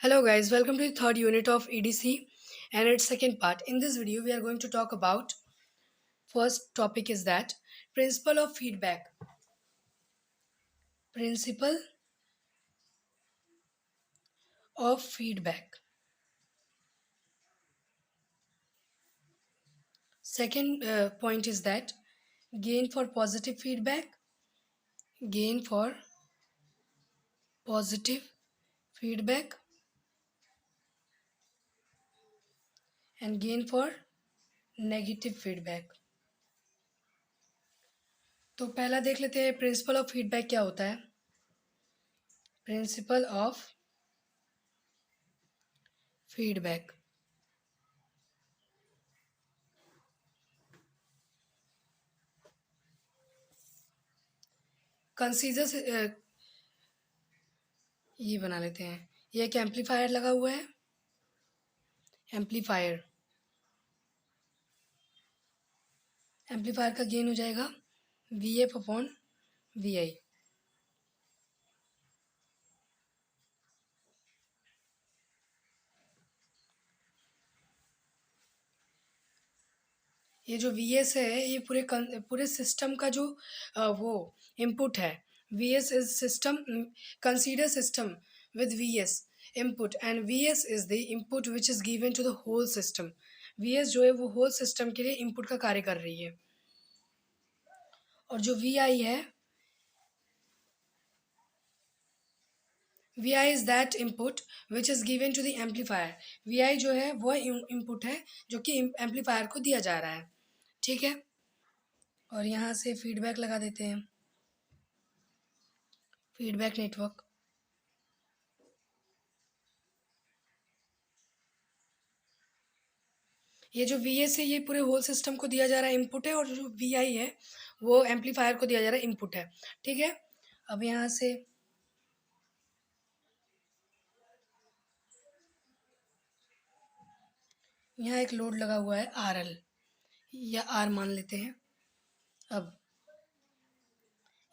Hello guys, welcome to the third unit of EDC and its second part. In this video, we are going to talk about first topic is that principle of feedback. Principle of feedback. Second point is that gain for positive feedback, gain for positive feedback and gain for negative feedback. तो पहला देख लेते हैं principal of feedback क्या होता है. Principal of feedback. Consider ये बना लेते हैं. ये एक एम्पलीफायर लगा हुआ है. एम्पलीफायर का गेन हो जाएगा वी एफ अपॉन वी आई. ये जो वी एस है ये पूरे सिस्टम का जो वो इनपुट है. V S is system. Consider system with V S input and V S is the input which is given to the whole system. V S जो है वो होल सिस्टम के लिए इनपुट का कार्य कर रही है. और जो वी आई है, V I is that input which is given to the amplifier. V I जो है वह इनपुट है जो कि एम्पलीफायर को दिया जा रहा है. ठीक है. और यहाँ से फीडबैक लगा देते हैं. Feedback network. ये जो वी एस है ये पूरे होल सिस्टम को दिया जा रहा है इनपुट है, और जो वी आई है वो एम्पलीफायर को दिया जा रहा है इनपुट है. ठीक है. अब यहाँ से यहाँ एक लोड लगा हुआ है आर एल या आर मान लेते हैं. अब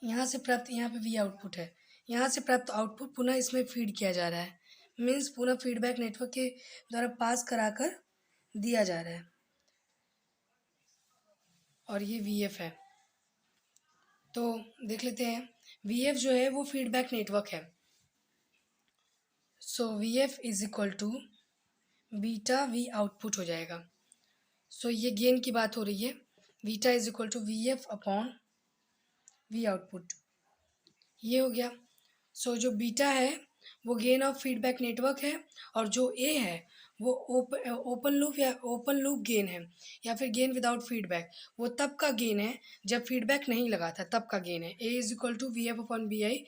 यहाँ से प्राप्त, यहाँ पे वी आउटपुट है, यहाँ से प्राप्त आउटपुट पुनः इसमें फीड किया जा रहा है. मीन्स पुनः फीडबैक नेटवर्क के द्वारा पास कराकर दिया जा रहा है. और ये वी एफ है. तो देख लेते हैं. वी एफ जो है वो फीडबैक नेटवर्क है. So V F is equal to beta V output हो जाएगा. सो ये गेन की बात हो रही है. Beta is equal to V F upon V output. ये हो गया. सो जो बीटा है वो गेन ऑफ फीडबैक नेटवर्क है, और जो ए है वो ओपन लूप या ओपन लूप गेन है, या फिर गेन विदाउट फीडबैक. वो तब का गेन है जब फीडबैक नहीं लगा था, तब का गेन है. A is equal to V F upon V I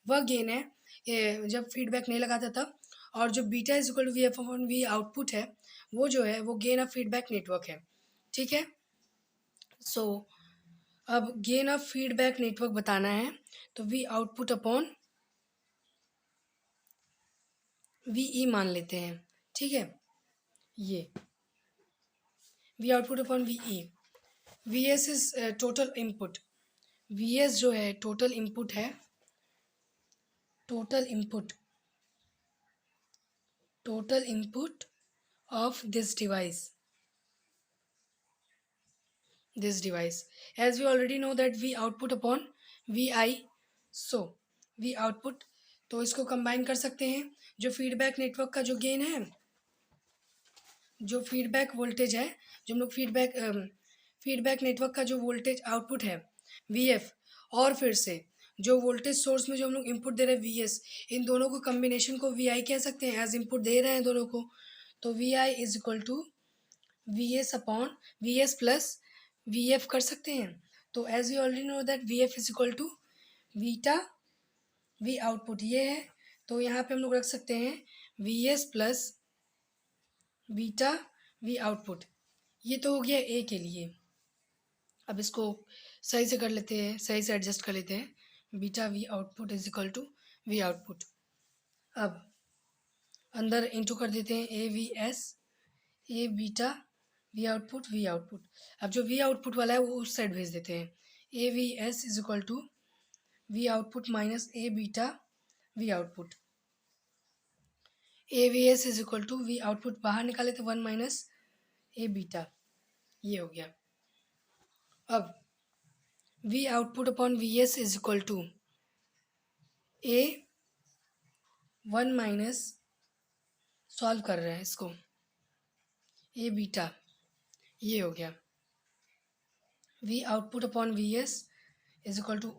वह गेन है जब फीडबैक नहीं लगा था तब. और जो beta is equal to V F upon V output है वो जो है वो गेन ऑफ फीडबैक नेटवर्क है. ठीक है. सो अब गेन ऑफ फीडबैक नेटवर्क बताना है तो we output upon V E मान लेते हैं. ठीक है. ये we output upon V E. We S is total input. We S जो है टोटल इनपुट है. Total input of this device. As we already know that we output upon vi. So we output, तो इसको combine कर सकते हैं. जो feedback network का जो गेन है, जो फीडबैक वोल्टेज है, जो हम लोग फीडबैक नेटवर्क का जो वोल्टेज आउटपुट है वी एफ, और फिर से जो वोल्टेज सोर्स में जो हम लोग इनपुट दे रहे हैं वी एस, इन दोनों को कम्बिनेशन को वी आई कह सकते हैं. एज इनपुट दे रहे हैं दोनों को, तो V I is equal to V S upon V S plus V F कर सकते हैं. तो as we already know that V F is equal to beta V output ये है. तो यहाँ पे हम लोग रख सकते हैं we S plus beta V output. ये तो हो गया ए के लिए. अब इसको सही से कर लेते हैं, सही से एडजस्ट कर लेते हैं. Beta V output is equal to V output. अब अंदर इंटू कर देते हैं A V S, A beta V output. अब जो वी आउटपुट वाला है वो उस साइड भेज देते हैं. A V S is equal to V output minus A beta V output. A V S is equal to V output बाहर निकाले तो 1 माइनस ए बीटा, ये हो गया। अब V output upon V S is equal to A 1 minus, solve कर रहे हैं इसको, ए बीटा, ये हो गया। V output upon V S is equal to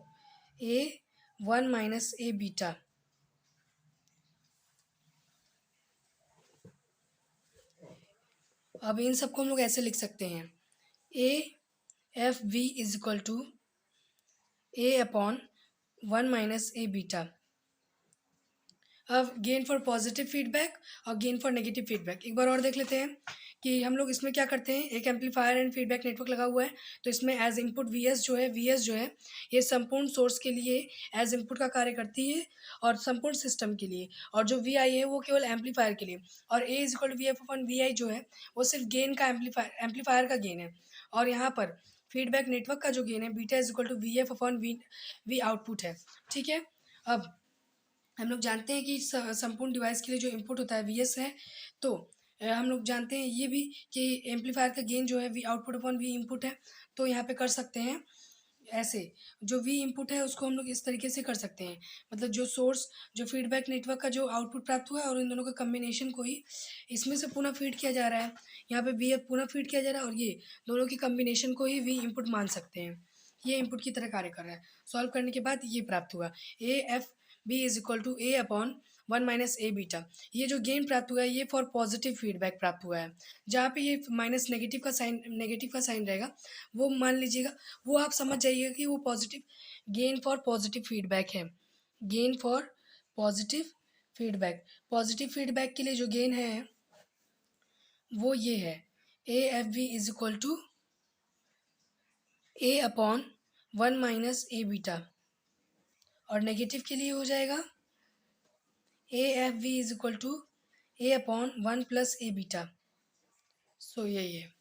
A 1 minus A beta. अब इन सबको हम लोग ऐसे लिख सकते हैं, A F V is equal to A upon 1 minus A beta. अब गेन फॉर पॉजिटिव फीडबैक और गेन फॉर नेगेटिव फीडबैक एक बार और देख लेते हैं कि हम लोग इसमें क्या करते हैं। एक एम्पलीफायर एंड फीडबैक नेटवर्क लगा हुआ है, तो इसमें एज इनपुट वी एस जो है ये संपूर्ण सोर्स के लिए एज इनपुट का कार्य करती है और संपूर्ण सिस्टम के लिए, और जो वी आई है वो केवल एम्पलीफायर के लिए, और A is equal to V F upon V I जो है वो सिर्फ गेन का एम्पलीफायर का गेन है। और यहाँ पर फीडबैक नेटवर्क का जो गेन है beta is equal to V F upon V output है। ठीक है। अब हम लोग जानते हैं कि संपूर्ण डिवाइस के लिए जो इनपुट होता है वी एस है, तो हम लोग जानते हैं ये भी कि एम्पलीफायर का गेन जो है we output upon we input है। तो यहाँ पे कर सकते हैं ऐसे, जो वी इनपुट है उसको हम लोग इस तरीके से कर सकते हैं, मतलब जो सोर्स जो फीडबैक नेटवर्क का जो आउटपुट प्राप्त हुआ है और इन दोनों का कम्बिनेशन को ही इसमें से पुनः फीड किया जा रहा है, यहाँ पे वी पुनः फीड किया जा रहा है, और ये दोनों की कम्बिनेशन को ही वी इनपुट मान सकते हैं। ये इनपुट की तरह कार्य कर रहा है। सॉल्व करने के बाद ये प्राप्त हुआ, A F B is equal to A upon 1 minus A beta. ये जो गेन प्राप्त हुआ है ये फॉर पॉजिटिव फीडबैक प्राप्त हुआ है। जहाँ पे ये माइनस नेगेटिव का साइन रहेगा वो मान लीजिएगा, वो आप समझ जाइएगा कि वो positive gain for positive feedback है। Gain for positive feedback, positive feedback के लिए जो गेन है वो ये है, A F B is equal to A upon 1 minus A beta, और नेगेटिव के लिए हो जाएगा A F V is equal to A upon 1 plus A beta. So यही है।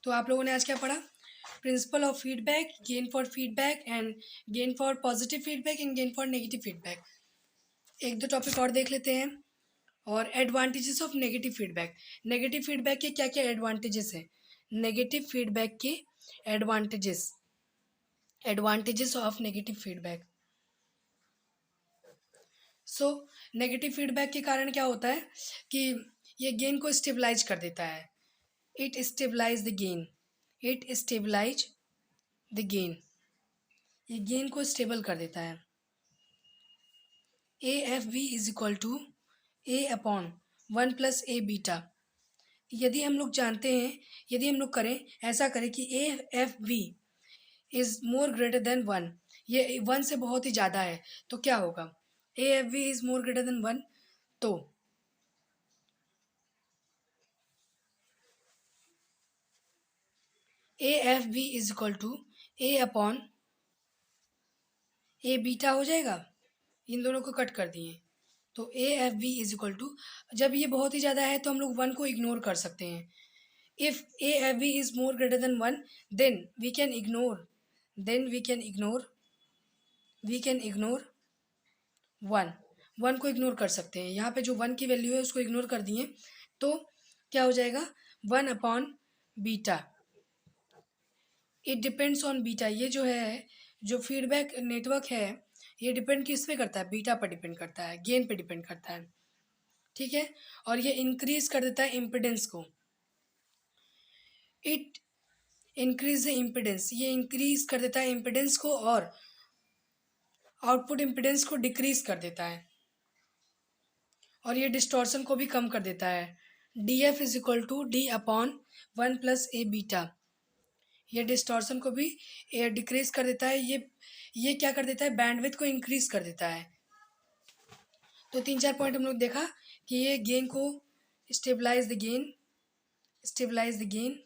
तो आप लोगों ने आज क्या पढ़ा, principle of feedback, gain for feedback and gain for positive feedback and gain for negative feedback. एक दो टॉपिक और देख लेते हैं। और advantages of negative feedback, negative feedback के क्या क्या एडवांटेजेस हैं। नेगेटिव फीडबैक के advantages, advantages of negative feedback. So negative feedback के कारण क्या होता है कि ये गेन को स्टेबलाइज कर देता है। It stabilize the gain, it stabilize the gain, ये गेन को स्टेबल कर देता है। A F B is equal to A upon 1 plus A beta. यदि हम लोग जानते हैं, यदि हम लोग करें ऐसा करें कि A F B is more greater than 1, ये 1 से बहुत ही ज़्यादा है, तो क्या होगा, A F B is more greater than 1, तो A F B is equal to A upon A beta हो जाएगा। इन दोनों को कट कर दिए, तो A F B is equal to, जब ये बहुत ही ज़्यादा है तो हम लोग 1 को इग्नोर कर सकते हैं। If A F B is more greater than 1 then we can ignore, then we can ignore 1 को इग्नोर कर सकते हैं। यहाँ पे जो 1 की वैल्यू है उसको इग्नोर कर दिए, तो क्या हो जाएगा 1 upon beta. It depends on beta, ये जो है जो फीडबैक नेटवर्क है ये डिपेंड किस पे करता है, बीटा पर डिपेंड करता है, गेन पे डिपेंड करता है। ठीक है। और ये इंक्रीज कर देता है इम्पिडेंस को, इट इंक्रीज द इम्पिडेंस, ये इंक्रीज कर देता है इम्पिडेंस को और आउटपुट इम्पिडेंस को डिक्रीज कर देता है, और ये डिस्टॉर्शन को भी कम कर देता है। D F is equal to D upon 1 plus A beta, ये डिस्टॉर्शन को भी डिक्रीज कर देता है। ये क्या कर देता है, बैंडविड्थ को इंक्रीज कर देता है। तो 3-4 पॉइंट हम लोग देखा कि ये गेन को stabilize the gain, stabilize the gain,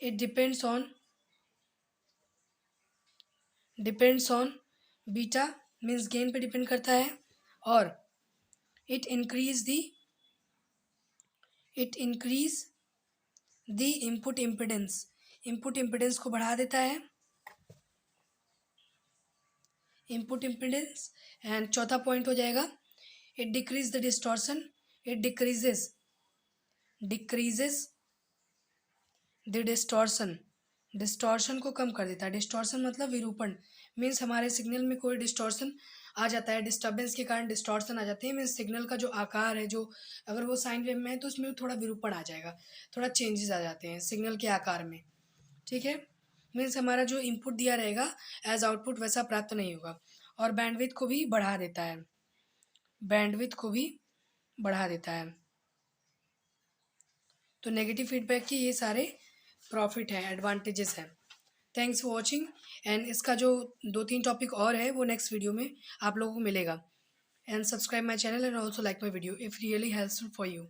it depends on beta, means gain पे डिपेंड करता है, और it increase the input impedance, input impedance को बढ़ा देता है, इनपुट इम्पिडेंस। एंड चौथा पॉइंट हो जाएगा it decrease the distortion, it decreases the distortion, distortion को कम कर देता है। डिस्टॉर्शन मतलब विरूपण, मीन्स हमारे सिग्नल में कोई डिस्टॉर्शन आ जाता है, डिस्टर्बेंस के कारण डिस्टॉर्शन आ जाते हैं, मीन्स सिग्नल का जो आकार है, जो अगर वो साइन वेव में है तो उसमें थोड़ा विरूपण आ जाएगा, थोड़ा चेंजेस आ जाते हैं सिग्नल के आकार में। ठीक है, मीन्स हमारा जो इनपुट दिया रहेगा एज आउटपुट वैसा प्राप्त नहीं होगा। और बैंडविड्थ को भी बढ़ा देता है, बैंडविड्थ को भी बढ़ा देता है। तो नेगेटिव फीडबैक के ये सारे प्रॉफिट हैं, एडवांटेजेस हैं। Thanks for watching. एंड इसका जो 2-3 टॉपिक और है वो नेक्स्ट वीडियो में आप लोगों को मिलेगा। And subscribe my channel and also like my video if really helpful for you.